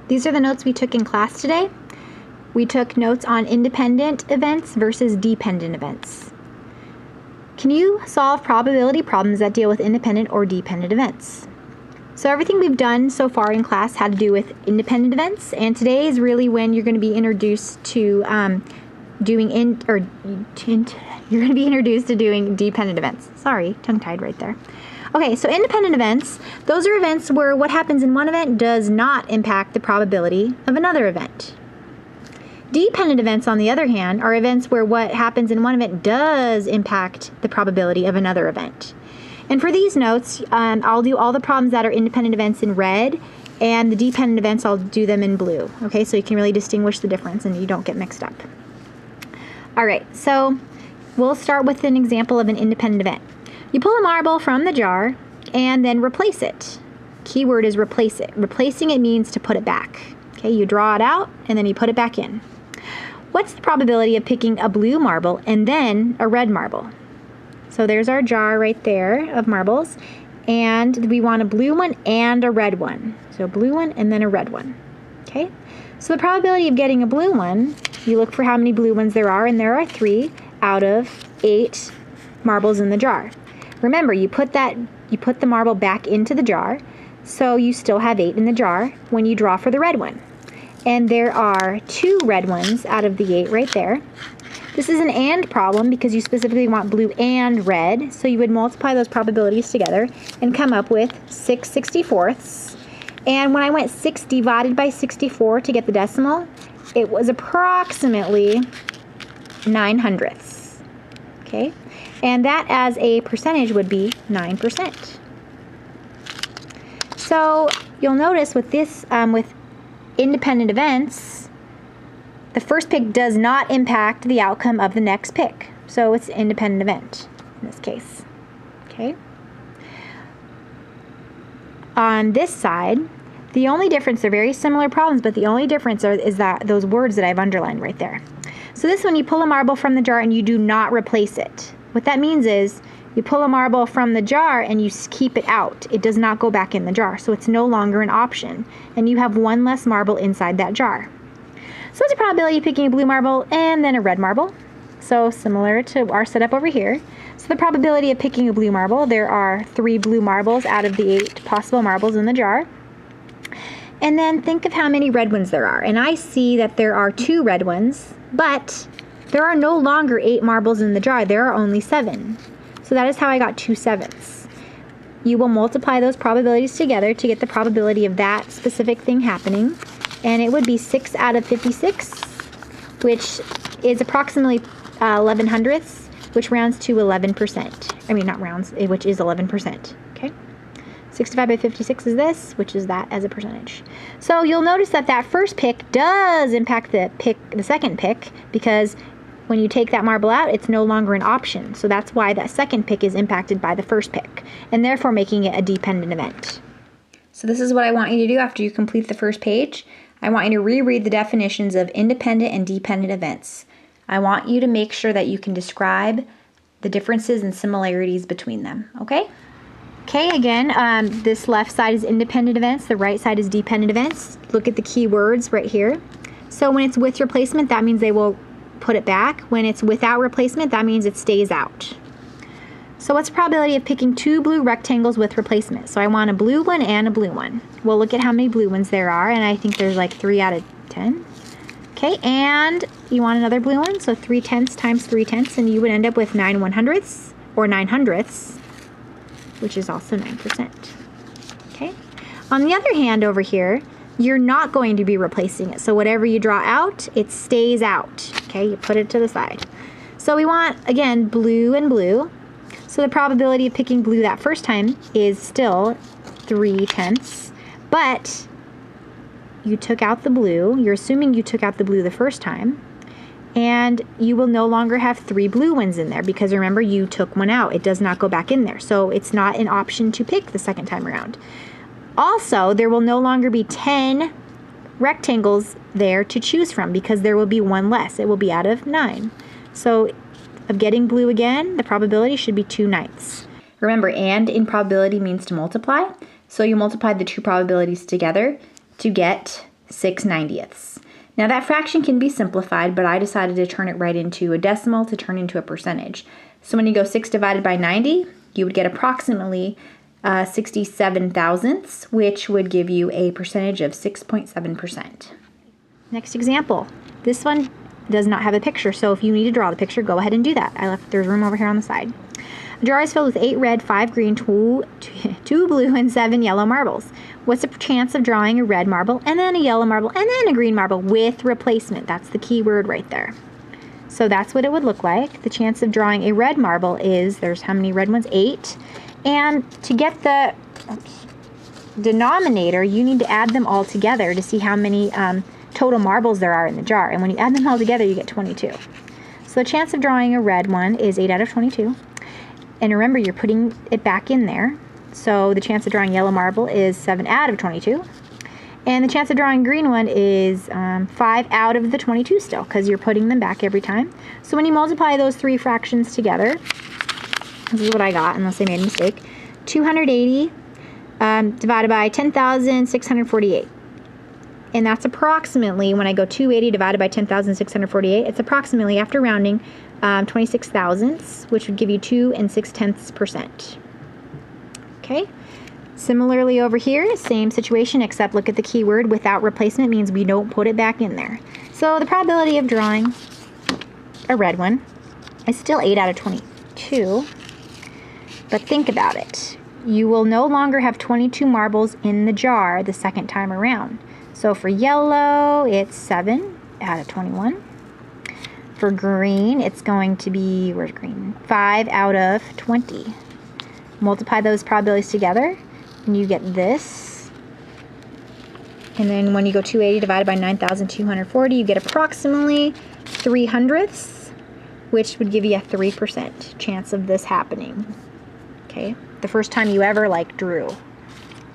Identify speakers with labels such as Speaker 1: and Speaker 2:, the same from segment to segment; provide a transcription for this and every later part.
Speaker 1: These are the notes we took in class today. We took notes on independent events versus dependent events. Can you solve probability problems that deal with independent or dependent events? So everything we've done so far in class had to do with independent events, and today is really when you're going to be introduced to doing dependent events. Sorry, tongue-tied right there. Okay, so independent events, those are events where what happens in one event does not impact the probability of another event. Dependent events, on the other hand, are events where what happens in one event does impact the probability of another event. And for these notes, I'll do all the problems that are independent events in red, and the dependent events, I'll do them in blue. Okay, so you can really distinguish the difference and you don't get mixed up. All right, so we'll start with an example of an independent event. You pull a marble from the jar and then replace it. Keyword is replace it. Replacing it means to put it back. Okay, you draw it out and then you put it back in. What's the probability of picking a blue marble and then a red marble? So there's our jar right there of marbles, and we want a blue one and a red one. So blue one and then a red one. Okay, so the probability of getting a blue one, you look for how many blue ones there are, and there are 3 out of 8 marbles in the jar. Remember, you put the marble back into the jar, so you still have 8 in the jar when you draw for the red one. And there are 2 red ones out of the 8 right there. This is an AND problem because you specifically want blue and red, so you would multiply those probabilities together and come up with 6 64ths. And when I went 6 divided by 64 to get the decimal, it was approximately 9/100ths. Okay, and that as a percentage would be 9%. So you'll notice with this, with independent events, the first pick does not impact the outcome of the next pick. So it's an independent event in this case. Okay. On this side, the only difference, they're very similar problems, but the only difference is that those words that I've underlined right there. So this one, you pull a marble from the jar and you do not replace it. What that means is you pull a marble from the jar and you keep it out. It does not go back in the jar, so it's no longer an option. And you have 1 less marble inside that jar. So it's a probability of picking a blue marble and then a red marble. So similar to our setup over here. So the probability of picking a blue marble, there are 3 blue marbles out of the 8 possible marbles in the jar. And then think of how many red ones there are. And I see that there are 2 red ones, but there are no longer 8 marbles in the jar. There are only 7. So that is how I got 2 7ths. You will multiply those probabilities together to get the probability of that specific thing happening. And it would be 6 out of 56, which is approximately 11/100ths, which rounds to 11%. I mean, not rounds, which is 11%. Okay, 65 by 56 is this, which is that as a percentage. So you'll notice that that first pick does impact the second pick, because when you take that marble out, it's no longer an option. So that's why that second pick is impacted by the first pick, and therefore making it a dependent event. So this is what I want you to do after you complete the first page. I want you to reread the definitions of independent and dependent events. I want you to make sure that you can describe the differences and similarities between them, okay? Okay, again, this left side is independent events, the right side is dependent events. Look at the key words right here. So when it's with replacement, that means they will put it back. When it's without replacement, that means it stays out. So what's the probability of picking 2 blue rectangles with replacement? So I want a blue one and a blue one. We'll look at how many blue ones there are, and I think there's like 3 out of 10. Okay, and you want another blue one, so 3/10 times 3/10, and you would end up with 9/100ths, or 9/100ths, which is also 9%. Okay, on the other hand over here, you're not going to be replacing it. So whatever you draw out, it stays out. Okay, you put it to the side. So we want, again, blue and blue. So the probability of picking blue that first time is still 3/10, but you took out the blue. You're assuming you took out the blue the first time, and you will no longer have 3 blue ones in there because remember, you took one out. It does not go back in there, so it's not an option to pick the second time around. Also, there will no longer be 10 rectangles there to choose from because there will be 1 less. It will be out of 9. So of getting blue again, the probability should be 2/9. Remember, and in probability means to multiply. So you multiply the 2 probabilities together to get 6/90. Now that fraction can be simplified, but I decided to turn it right into a decimal to turn into a percentage. So when you go 6 divided by 90, you would get approximately 67 thousandths, which would give you a percentage of 6.7%. Next example. This one does not have a picture, so if you need to draw the picture, go ahead and do that. There's room over here on the side. A jar is filled with 8 red, 5 green, 2 blue, and 7 yellow marbles. What's the chance of drawing a red marble, and then a yellow marble, and then a green marble with replacement? That's the key word right there. So that's what it would look like. The chance of drawing a red marble is, there's how many red ones? 8. And to get the denominator, you need to add them all together to see how many total marbles there are in the jar. And when you add them all together, you get 22. So the chance of drawing a red one is 8 out of 22. And remember, you're putting it back in there. So the chance of drawing yellow marble is 7 out of 22. And the chance of drawing green one is 5 out of the 22 still, because you're putting them back every time. So when you multiply those three fractions together, this is what I got, unless I made a mistake, 280 divided by 10,648. And that's approximately, when I go 280 divided by 10,648, it's approximately, after rounding, 26 thousandths, which would give you 2 6/10%. Okay? Similarly over here, same situation, except look at the keyword. Without replacement means we don't put it back in there. So the probability of drawing a red one is still 8 out of 22. But think about it. You will no longer have 22 marbles in the jar the second time around. So for yellow, it's 7 out of 21. For green, it's going to be, where's green? 5 out of 20. Multiply those probabilities together, and you get this. And then when you go 280 divided by 9,240, you get approximately 3/100ths, which would give you a 3% chance of this happening. Okay, the first time you ever drew.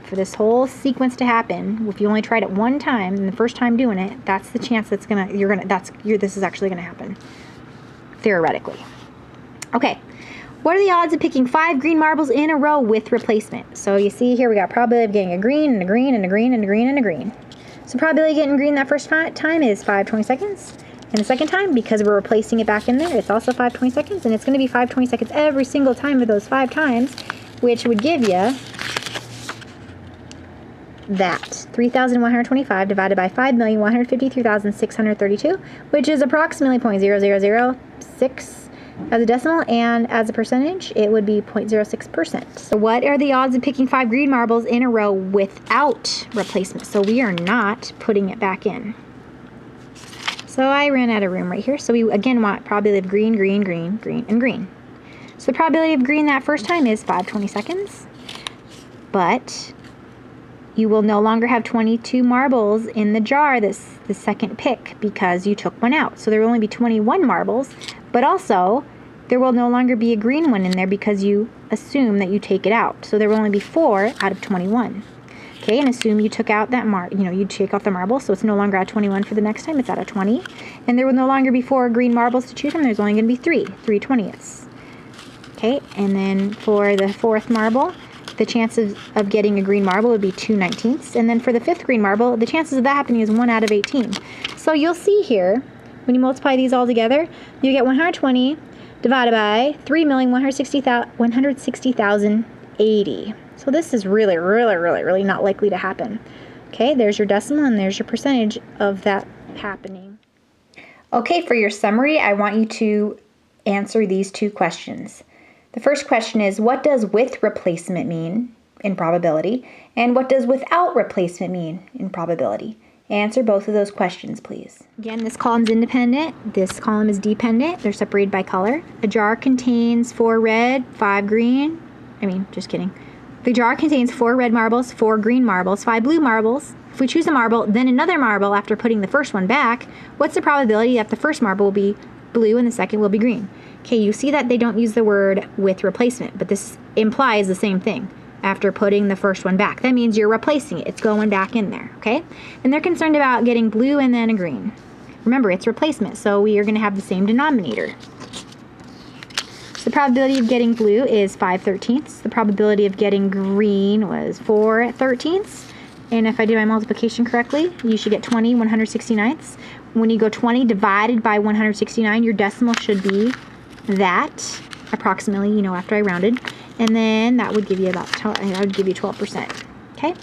Speaker 1: For this whole sequence to happen, if you only tried it one time, and the first time doing it, that's the chance that's this is actually gonna happen, theoretically. Okay, what are the odds of picking 5 green marbles in a row with replacement? So you see here we got probability of getting a green and a green and a green and a green and a green. So probability of getting green that first time is 5/22. And the second time, because we're replacing it back in there, it's also 5/22, and it's going to be 5/22 every single time of those 5 times, which would give you that 3,125 divided by 5,153,632, which is approximately 0.0006 as a decimal, and as a percentage, it would be 0.06%. So what are the odds of picking 5 green marbles in a row without replacement? So we are not putting it back in. So I ran out of room right here. So we again want probability of green, green, green, green, and green. So the probability of green that first time is 5/22. But you will no longer have 22 marbles in the jar the second pick, because you took one out. So there will only be 21 marbles, but also there will no longer be a green one in there because you assume that you take it out. So there will only be 4 out of 21. Okay, and assume you took out that you take off the marble, so it's no longer out of 21 for the next time, it's out of 20. And there will no longer be 4 green marbles to choose from, there's only going to be 3/20. Okay, and then for the 4th marble, the chances of getting a green marble would be 2/19. And then for the 5th green marble, the chances of that happening is 1 out of 18. So you'll see here, when you multiply these all together, you get 120 divided by 3,160,080. So this is really, really, really, really not likely to happen. Okay, there's your decimal, and there's your percentage of that happening. Okay, for your summary, I want you to answer these 2 questions. The first question is, what does with replacement mean in probability? And what does without replacement mean in probability? Answer both of those questions, please. Again, this column is independent. This column is dependent. They're separated by color. A jar contains 4 red, 5 green. Just kidding. The jar contains 4 red marbles, 4 green marbles, 5 blue marbles. If we choose a marble, then another marble after putting the first one back, what's the probability that the first marble will be blue and the second will be green? Okay, you see that they don't use the word with replacement, but this implies the same thing. After putting the first one back, that means you're replacing it. It's going back in there, okay? And they're concerned about getting blue and then a green. Remember, it's replacement, so we are going to have the same denominator. So the probability of getting blue is 5/13. The probability of getting green was 4/13. And if I do my multiplication correctly, you should get 20 169ths. When you go 20 divided by 169, your decimal should be that, approximately, you know, after I rounded. And then that would give you about, that would give you 12%. Okay?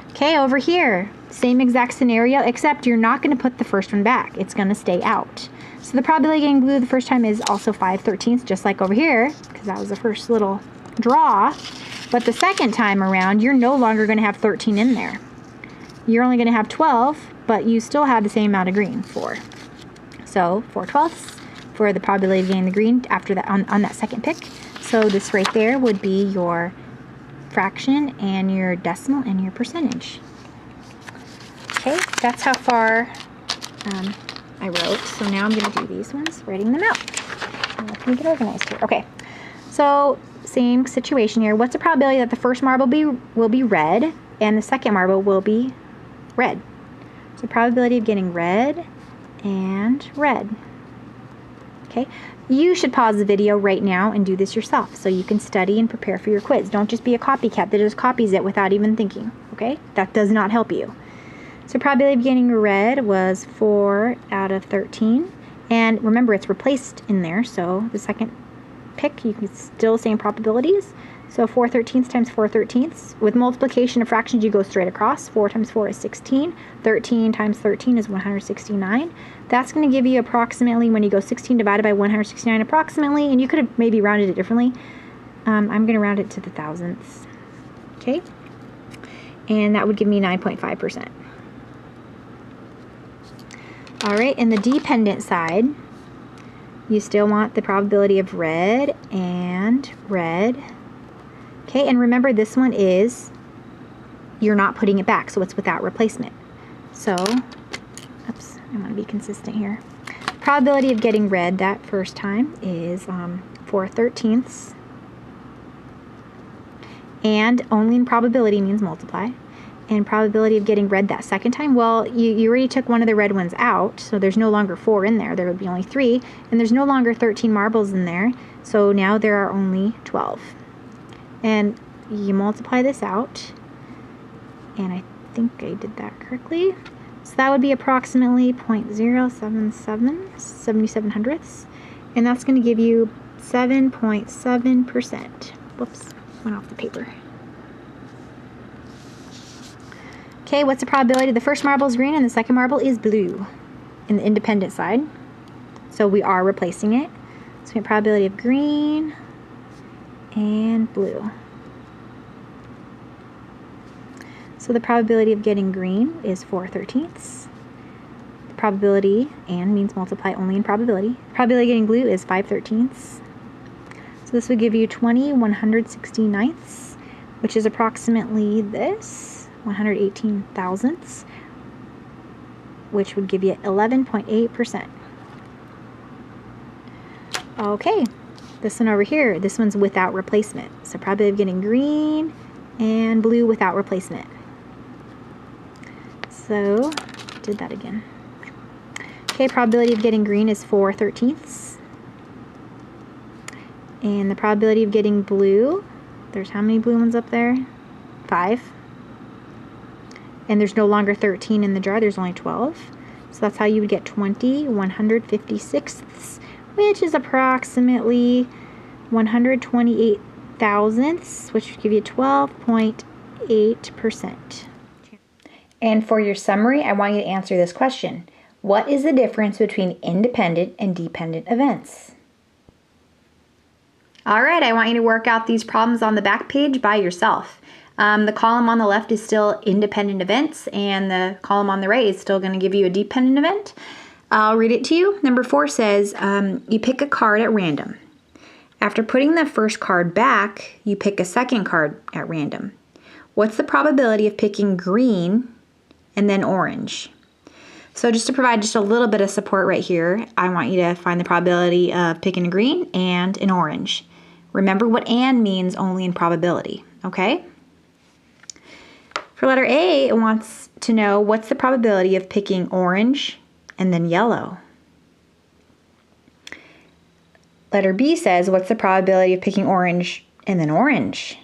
Speaker 1: Okay, over here, same exact scenario, except you're not going to put the first one back. It's going to stay out. So the probability of getting blue the first time is also 5/13, just like over here, because that was the first little draw. But the second time around, you're no longer going to have 13 in there. You're only going to have 12, but you still have the same amount of green, 4. So 4/12 for the probability of getting the green after that on that second pick. So this right there would be your fraction and your decimal and your percentage. Okay, that's how far I wrote. So now I'm going to do these ones, writing them out. Let me get organized here. Okay, so same situation here. What's the probability that the first marble will be red and the second marble will be red? So probability of getting red and red. Okay, you should pause the video right now and do this yourself so you can study and prepare for your quiz. Don't just be a copycat that just copies it without even thinking, okay? That does not help you. So probability of getting red was 4 out of 13. And remember, it's replaced in there, so the second pick, you can still same probabilities. So 4/13 times 4/13. With multiplication of fractions, you go straight across. 4 times 4 is 16. 13 times 13 is 169. That's going to give you approximately, when you go 16 divided by 169 approximately, and you could have maybe rounded it differently. I'm going to round it to the thousandths. Okay? And that would give me 9.5%. All right, and the dependent side, you still want the probability of red and red. Okay, and remember this one is, you're not putting it back, so it's without replacement. So, oops, I want to be consistent here. Probability of getting red that first time is 4/13. And only in probability means multiply. And probability of getting red that second time, well, you already took one of the red ones out, so there's no longer 4 in there. There would be only 3, and there's no longer 13 marbles in there, so now there are only 12. And you multiply this out, and I think I did that correctly. So that would be approximately 0.077 hundredths, and that's going to give you 7.7%. Whoops, went off the paper. Okay, what's the probability the first marble is green and the second marble is blue in the independent side? So we are replacing it. So we have probability of green and blue. So the probability of getting green is 4/13. The probability, and means multiply only in probability. Probability of getting blue is 5/13. So this would give you 20 169ths, which is approximately this. 118 thousandths, which would give you 11.8%. Okay, this one over here, this one's without replacement. So probability of getting green and blue without replacement. So, did that again. Okay, probability of getting green is 4/13. And the probability of getting blue, there's how many blue ones up there? 5. And there's no longer 13 in the jar, there's only 12. So that's how you would get 20 156ths, which is approximately 128 thousandths, which would give you 12.8%. And for your summary, I want you to answer this question. What is the difference between independent and dependent events? All right, I want you to work out these problems on the back page by yourself. The column on the left is still independent events, and the column on the right is still going to give you a dependent event. I'll read it to you. Number 4 says, you pick a card at random. After putting the first card back, you pick a second card at random. What's the probability of picking green and then orange? So just to provide just a little bit of support right here, I want you to find the probability of picking a green and an orange. Remember what and means only in probability, okay? For letter A, it wants to know what's the probability of picking orange and then yellow. Letter B says, what's the probability of picking orange and then orange?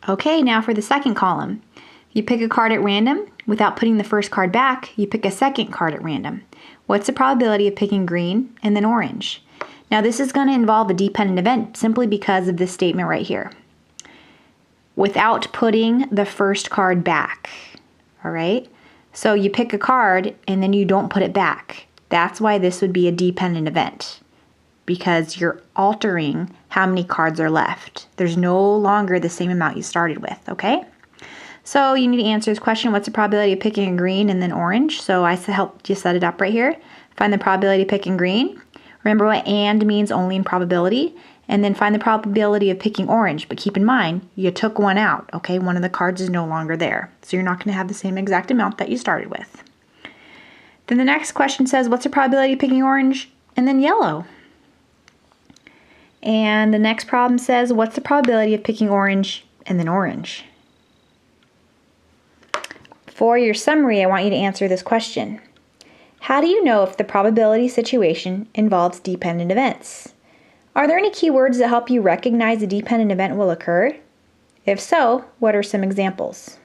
Speaker 1: Okay, now for the second column. You pick a card at random. Without putting the first card back, you pick a second card at random. What's the probability of picking green and then orange? Now this is going to involve a dependent event simply because of this statement right here. Without putting the first card back. All right? So you pick a card and then you don't put it back. That's why this would be a dependent event, because you're altering how many cards are left. There's no longer the same amount you started with, okay? So you need to answer this question, what's the probability of picking a green and then orange? So I helped you set it up right here. Find the probability of picking green. Remember what and means, only in probability. And then find the probability of picking orange. But keep in mind, you took one out, okay? One of the cards is no longer there. So you're not going to have the same exact amount that you started with. Then the next question says, what's the probability of picking orange and then yellow? And the next problem says, what's the probability of picking orange and then orange? For your summary, I want you to answer this question. How do you know if the probability situation involves dependent events? Are there any keywords that help you recognize a dependent event will occur? If so, what are some examples?